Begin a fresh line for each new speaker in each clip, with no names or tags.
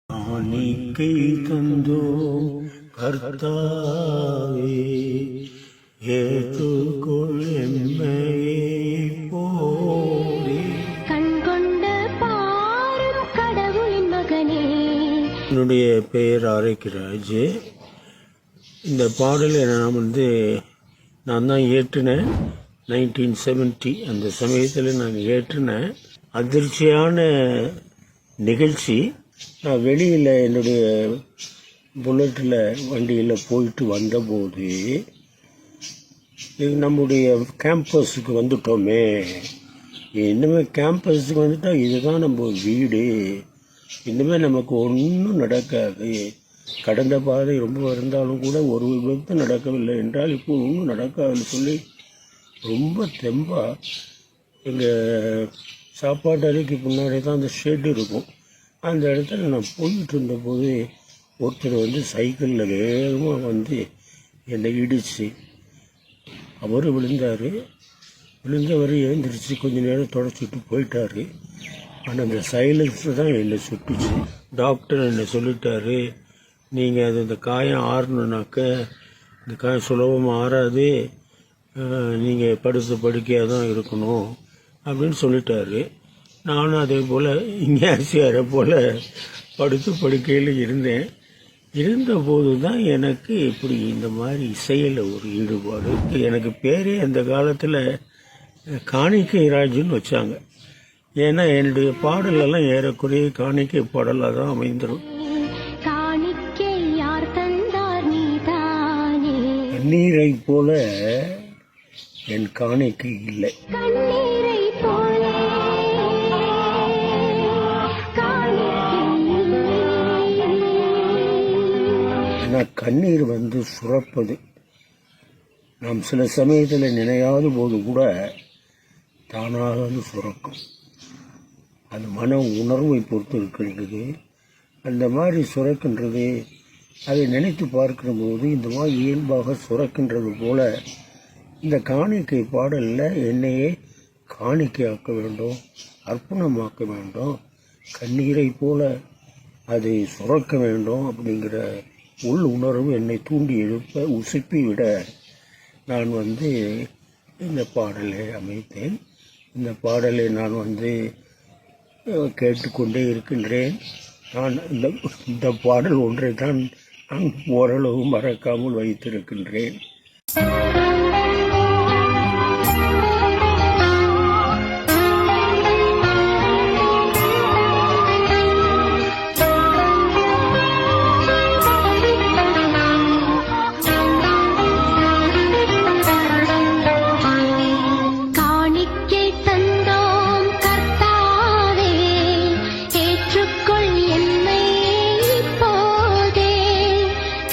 காணிக்கை தந்தோம் கர்த்தாவே, ஏற்றுக்கொள் எம்மையே போரே.
கண்கொண்ட பாரும் கடவுளின் மகனே.
என்னுடைய பெயர் ஆரோக்கியராஜ். இந்த பாடலை நான் தான் ஏற்றினேன். 1970 அந்த சமயத்தில் நான் ஏற்றினேன். அதிர்ச்சியான நிகழ்ச்சி. நான் வெளியில் என்னுடைய புல்லட்டில் வண்டியில் போயிட்டு வந்தபோது நம்முடைய கேம்பஸுக்கு வந்துட்டோமே, இனிமேல் கேம்பஸுக்கு வந்துட்டால் இதுதான் நம்ம வீடு, இனிமேல் நமக்கு ஒன்றும் நடக்காது. கடந்த பாதை ரொம்ப இருந்தாலும் கூட ஒரு விபத்து நடக்கவில்லை என்றால் இப்போ ஒன்றும் நடக்காதுன்னு சொல்லி ரொம்ப தெம்பாக எங்கள் சாப்பாட்டு அறைக்கு முன்னாடி தான் அந்த ஷெட் இருக்கும். அந்த இடத்துல நான் போயிட்டு இருந்தபோது ஒருத்தர் சைக்கிளில் வேகமாக என்னை இடித்து அவர் விழுந்தார். விழுந்தவர் எழுந்திரிச்சு கொஞ்சம் நேரம் தொடச்சிட்டு போயிட்டார். ஆனால் அந்த சைலன்ஸ் தான் என்னை சுட்டுச்சு. டாக்டர் என்னை சொல்லிட்டாரு, நீங்கள் இந்த காயம் ஆறணுனாக்க இந்த காயம் சுலபமாக ஆறாது, நீங்கள் படுக்கையாக தான் இருக்கணும் அப்படின்னு சொல்லிட்டாரு. நானும் அதே போல் இஞ்ஞாசியாரை போல் படுக்கையில் இருந்தேன். இருந்தபோது தான் எனக்கு இப்படி இந்த மாதிரி இசையில் ஒரு ஈடுபாடு. எனக்கு பேரே அந்த காலத்தில் காணிக்கை ராஜுன்னு வச்சாங்க. ஏன்னா என்னுடைய பாடலெல்லாம் ஏறக்குறைய காணிக்கை பாடலாக தான் அமைந்துடும். கண்ணீரை போல என் காணிக்கை இல்லை. ஆனால் கண்ணீர் சுரப்பது நாம் சில சமயத்தில் நினையாத போது கூட தானாக சுரக்கும். அது மன உணர்வை பொறுத்து இருக்கின்றது. அந்த மாதிரி சுரக்கின்றது. அதை நினைத்து பார்க்கிற போது இந்த மாதிரி இயல்பாக சுரக்கின்றது போல இந்த காணிக்கை பாடலில் என்னையே காணிக்கையாக்க வேண்டும், அர்ப்பணமாக்க வேண்டும், கண்ணீரை போல அதை சுரக்க வேண்டும் அப்படிங்கிற உள் உணர்வு என்னை தூண்டி எழுப்ப உசுப்பி விட நான் இந்த பாடலை அமைத்தேன். இந்த பாடலை நான் கேட்டுக்கொண்டே இருக்கின்றேன். நான் இந்த பாடல் ஒன்றை தான் நான் ஓரளவு மறக்காமல் வைத்திருக்கின்றேன்.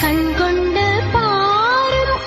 கண்கொண்ட பாரும்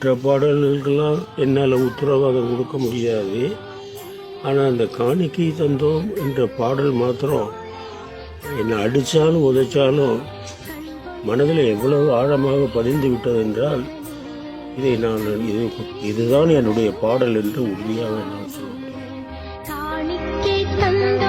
மற்ற பாடல்களுக்கெல்லாம் என்னால் உத்தரவாதம் கொடுக்க முடியாது. ஆனால் அந்த காணிக்கை தந்தோம் என்ற பாடல் மாத்திரம் என்னை அடித்தாலும் உதைச்சாலும் மனதில் எவ்வளவு ஆழமாக பதிந்து விட்டது என்றால் இதை நான் இதுதான் என்னுடைய பாடல் என்று உறுதியாக நான் சொல்கிறேன்.
காணிக்கை தந்த